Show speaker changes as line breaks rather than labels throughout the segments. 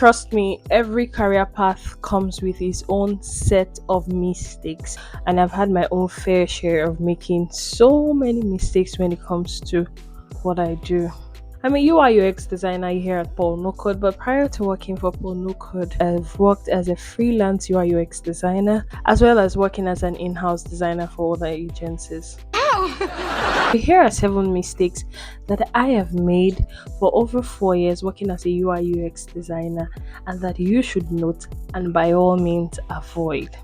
Trust me, every career path comes with its own set of mistakes, and I've had my own fair share of making so many mistakes when it comes to what I do. I'm a UI UX designer here at paulnocode, but prior to working for paulnocode, I've worked as a freelance UI UX designer as well as working as an in-house designer for other agencies. Here are 7 mistakes that I have made for over 4 years working as a UI UX designer and that you should note and by all means avoid.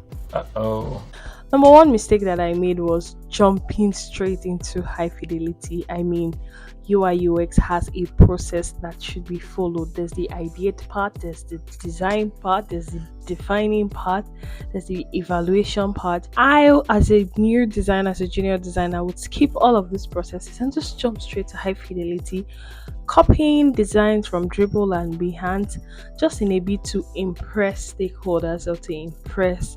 Number 1 mistake that I made was jumping straight into high fidelity. I mean, UI UX has a process that should be followed. There's the ideate part, there's the design part, there's the defining part, there's the evaluation part. I, as a new designer, as a junior designer, would skip all of these processes and just jump straight to high fidelity, copying designs from Dribble and Behance just in a bit to impress stakeholders or to impress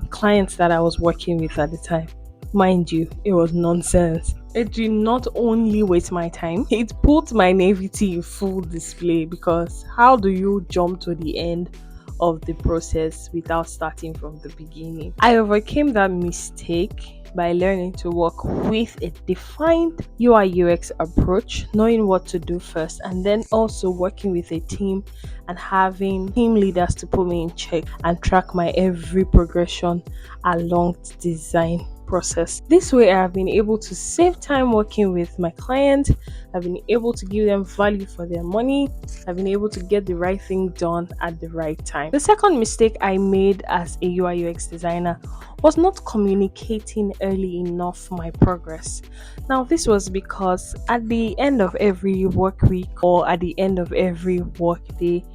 clients that I was working with at the time. Mind you, it was nonsense. It did not only waste my time, it put my naivety in full display, because how do you jump to the end of the process without starting from the beginning? I overcame that mistake by learning to work with a defined UI UX approach, knowing what to do first, and then also working with a team and having team leaders to put me in check and track my every progression along the design process. This way, I have been able to save time working with my clients. I've been able to give them value for their money. I've been able to get the right thing done at the right time. The second mistake I made as a UI UX designer was not communicating early enough my progress. Now, this was because at the end of every work week or at the end of every work day,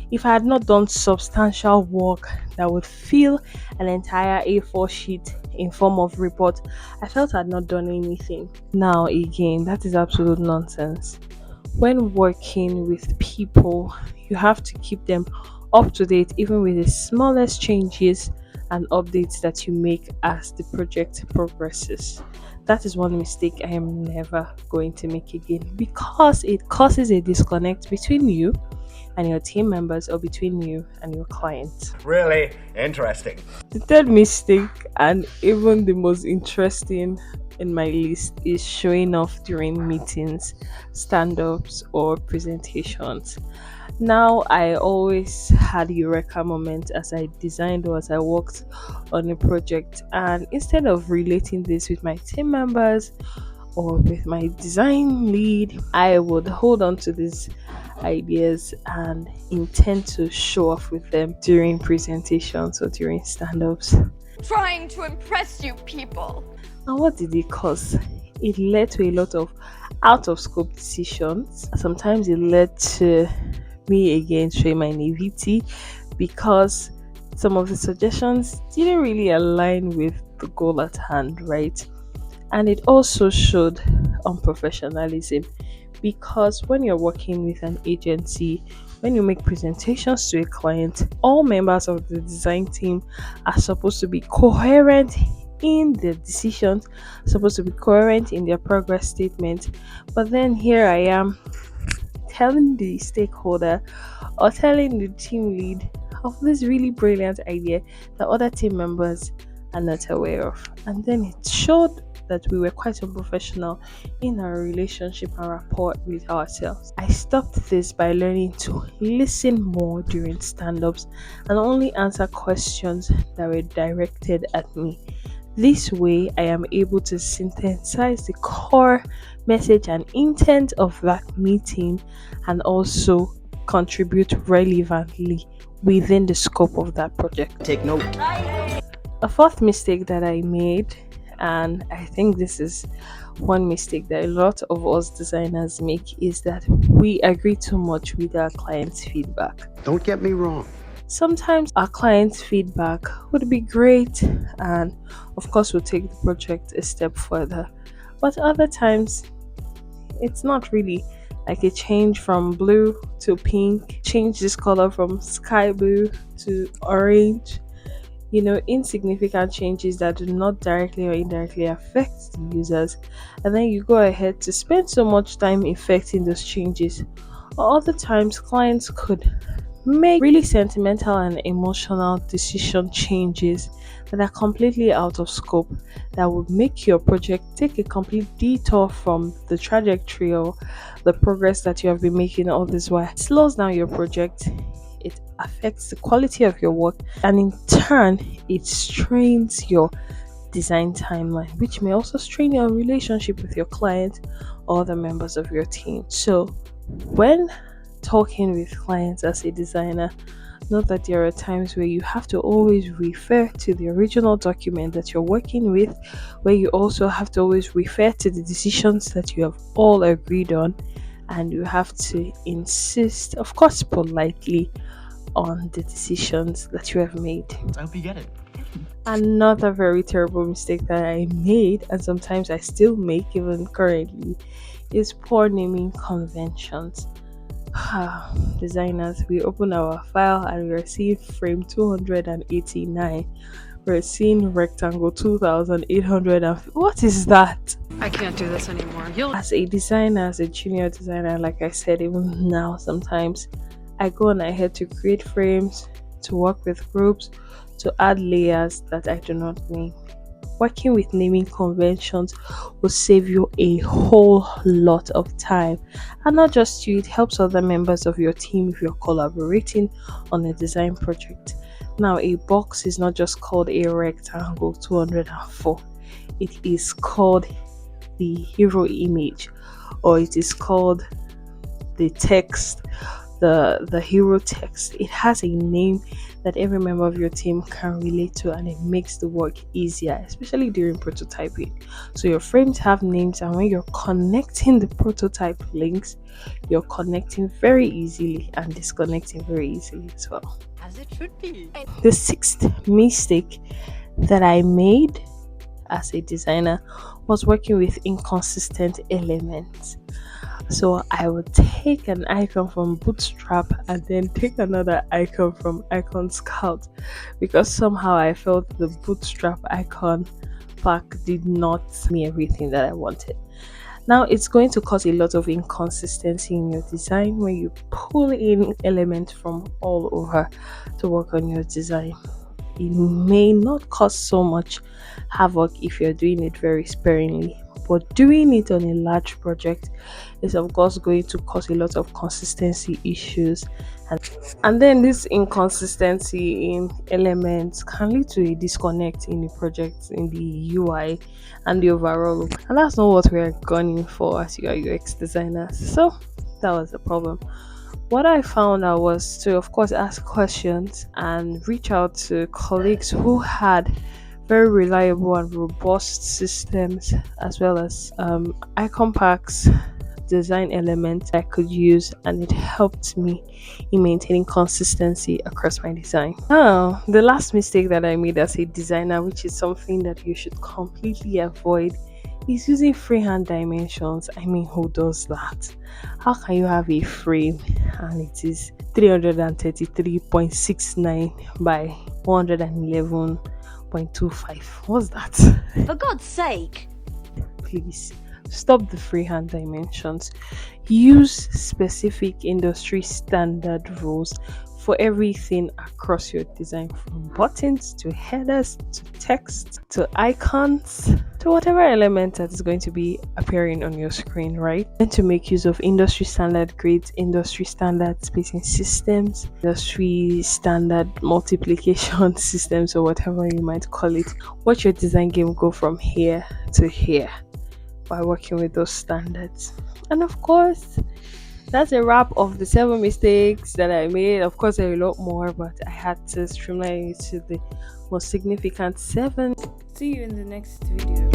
if I had not done substantial work that would fill an entire A4 sheet in form of report, I felt I had not done anything. Now, again, that is absolute nonsense. When working with people, you have to keep them up to date, even with the smallest changes and updates that you make as the project progresses. That is one mistake I am never going to make again, because it causes a disconnect between you and your team members or between you and your clients.
Really interesting.
The third mistake, and even the most interesting in my list, is showing off during meetings, stand-ups, or presentations. Now, I always had eureka moment as I designed or as I worked on a project, and instead of relating this with my team members or with my design lead, I would hold on to these ideas and intend to show off with them during presentations or during stand-ups.
Trying to impress you people.
And what did it cause? It led to a lot of out of scope decisions. Sometimes it led to me again showing my naivety, because some of the suggestions didn't really align with the goal at hand, right? And it also showed unprofessionalism, because when you're working with an agency, when you make presentations to a client, all members of the design team are supposed to be coherent in their decisions, supposed to be coherent in their progress statement. But then here I am telling the stakeholder or telling the team lead of this really brilliant idea that other team members are not aware of. And then it showed that we were quite unprofessional in our relationship and rapport with ourselves. I stopped this by learning to listen more during stand-ups and only answer questions that were directed at me. This way, I am able to synthesize the core message and intent of that meeting and also contribute relevantly within the scope of that project.
Take note.
A fourth mistake that I made, and I think this is one mistake that a lot of us designers make, is that we agree too much with our clients' feedback.
Don't get me wrong.
Sometimes our clients' feedback would be great, and of course we'll take the project a step further. But other times, it's not really, like a change from blue to pink, change this color from sky blue to orange. Insignificant changes that do not directly or indirectly affect the users, and then you go ahead to spend so much time effecting those changes. Or other times, clients could make really sentimental and emotional decision changes that are completely out of scope, that would make your project take a complete detour from the trajectory or the progress that you have been making all this while. It slows down your project, it affects the quality of your work, and in turn it strains your design timeline, which may also strain your relationship with your client or the members of your team. So when talking with clients as a designer, note that there are times where you have to always refer to the original document that you're working with, where you also have to always refer to the decisions that you have all agreed on, and you have to insist, of course politely, on the decisions that you have made.
I hope you get it.
Another very terrible mistake that I made, and sometimes I still make even currently, is poor naming conventions. Designers, we open our file and we're seeing frame 289. We're seeing rectangle 2800. What is that?
I can't do this anymore. You'll
As a designer, as a junior designer, like I said, even now, sometimes I go on ahead to create frames, to work with groups, to add layers that I do not name. Working with naming conventions will save you a whole lot of time, and not just you, it helps other members of your team if you're collaborating on a design project. Now, a box is not just called a rectangle 204, it is called the hero image, or it is called the text, the hero text. It has a name that every member of your team can relate to, and it makes the work easier, especially during prototyping. So your frames have names, and when you're connecting the prototype links, you're connecting very easily and disconnecting very easily as well.
as it should be.
The sixth mistake that I made as a designer was working with inconsistent elements. So I would take an icon from Bootstrap and then take another icon from Icon Scout, because somehow I felt the Bootstrap icon pack did not me everything that I wanted. Now it's going to cause a lot of inconsistency in your design when you pull in elements from all over to work on your design. It may not cause so much havoc if you're doing it very sparingly, but doing it on a large project is of course going to cause a lot of consistency issues, and then this inconsistency in elements can lead to a disconnect in the project, in the UI and the overall look, and that's not what we're gunning for as your UX designers. So that was the problem. What I found out was to, of course, ask questions and reach out to colleagues who had very reliable and robust systems, as well as icon packs, design elements I could use, and it helped me in maintaining consistency across my design. Now, the last mistake that I made as a designer, which is something that you should completely avoid, is using freehand dimensions. I mean, who does that? How can you have a frame and it is 333.69 by 111.25? What's that?
For God's sake.
Please stop the freehand dimensions. Use specific industry standard rules for everything across your design, from buttons to headers to text to icons to whatever element that is going to be appearing on your screen, right? And to make use of industry standard grids, industry standard spacing systems, industry standard multiplication systems, or whatever you might call it. Watch your design game go from here to here by working with those standards. And of course, that's a wrap of the 7 mistakes that I made. Of course, there are a lot more, but I had to streamline it to the most significant 7. See you in the next video.